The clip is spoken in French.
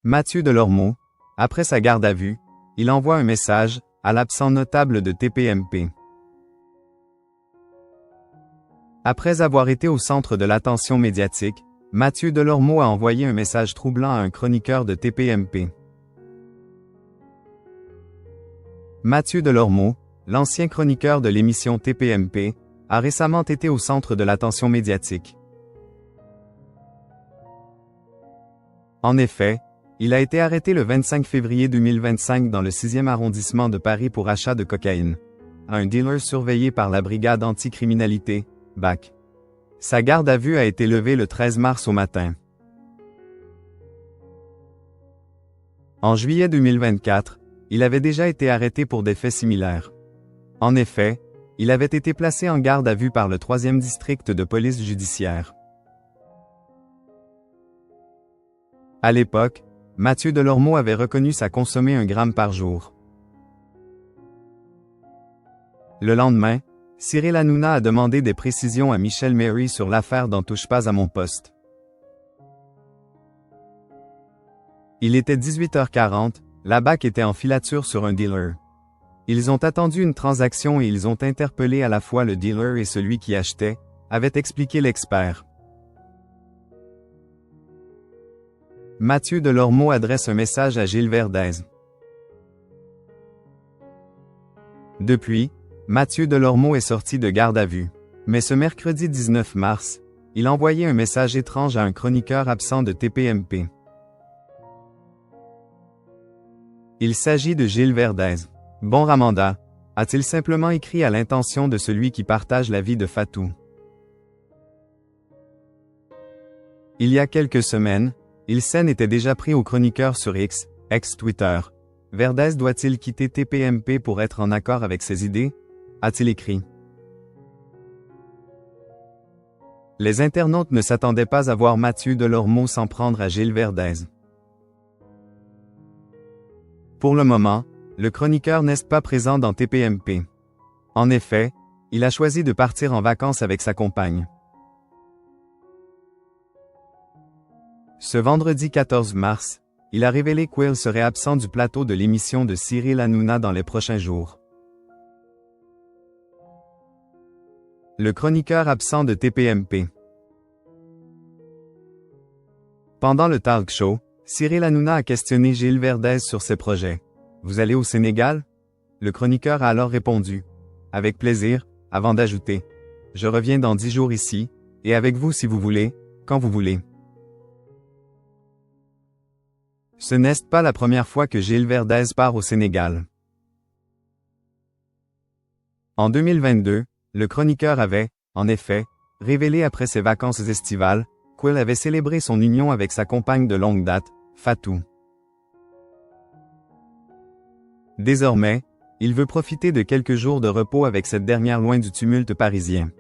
Mathieu Delormeau, après sa garde à vue, il envoie un message à l'absent notable de TPMP. Après avoir été au centre de l'attention médiatique, Mathieu Delormeau a envoyé un message troublant à un chroniqueur de TPMP. Mathieu Delormeau, l'ancien chroniqueur de l'émission TPMP, a récemment été au centre de l'attention médiatique. En effet, il a été arrêté le 25 février 2025 dans le 6e arrondissement de Paris pour achat de cocaïne. Un dealer surveillé par la brigade anticriminalité, BAC. Sa garde à vue a été levée le 13 mars au matin. En juillet 2024, il avait déjà été arrêté pour des faits similaires. En effet, il avait été placé en garde à vue par le 3e district de police judiciaire. À l'époque, Mathieu Delormeau avait reconnu sa consommer 1 gramme par jour. Le lendemain, Cyril Hanouna a demandé des précisions à Michel Méry sur l'affaire d'En touche pas à mon poste. Il était 18h40, la BAC était en filature sur un dealer. Ils ont attendu une transaction et ils ont interpellé à la fois le dealer et celui qui achetait, avait expliqué l'expert. Mathieu Delormeau adresse un message à Gilles Verdez. Depuis, Mathieu Delormeau est sorti de garde à vue. Mais ce mercredi 19 mars, il envoyait un message étrange à un chroniqueur absent de TPMP. Il s'agit de Gilles Verdez. Bon Ramadan, a-t-il simplement écrit à l'intention de celui qui partage la vie de Fatou. Il y a quelques semaines, il s'en était déjà pris au chroniqueur sur X, ex-Twitter. Verdez doit-il quitter TPMP pour être en accord avec ses idées? A-t-il écrit. Les internautes ne s'attendaient pas à voir Mathieu Delormeau s'en prendre à Gilles Verdez. Pour le moment, le chroniqueur n'est pas présent dans TPMP. En effet, il a choisi de partir en vacances avec sa compagne. Ce vendredi 14 mars, il a révélé qu'il serait absent du plateau de l'émission de Cyril Hanouna dans les prochains jours. Le chroniqueur absent de TPMP. Pendant le talk show, Cyril Hanouna a questionné Gilles Verdez sur ses projets. « Vous allez au Sénégal ?» Le chroniqueur a alors répondu. « Avec plaisir », avant d'ajouter. « Je reviens dans 10 jours ici, et avec vous si vous voulez, quand vous voulez. » Ce n'est pas la première fois que Gilles Verdez part au Sénégal. En 2022, le chroniqueur avait, en effet, révélé après ses vacances estivales, qu'il avait célébré son union avec sa compagne de longue date, Fatou. Désormais, il veut profiter de quelques jours de repos avec cette dernière loin du tumulte parisien.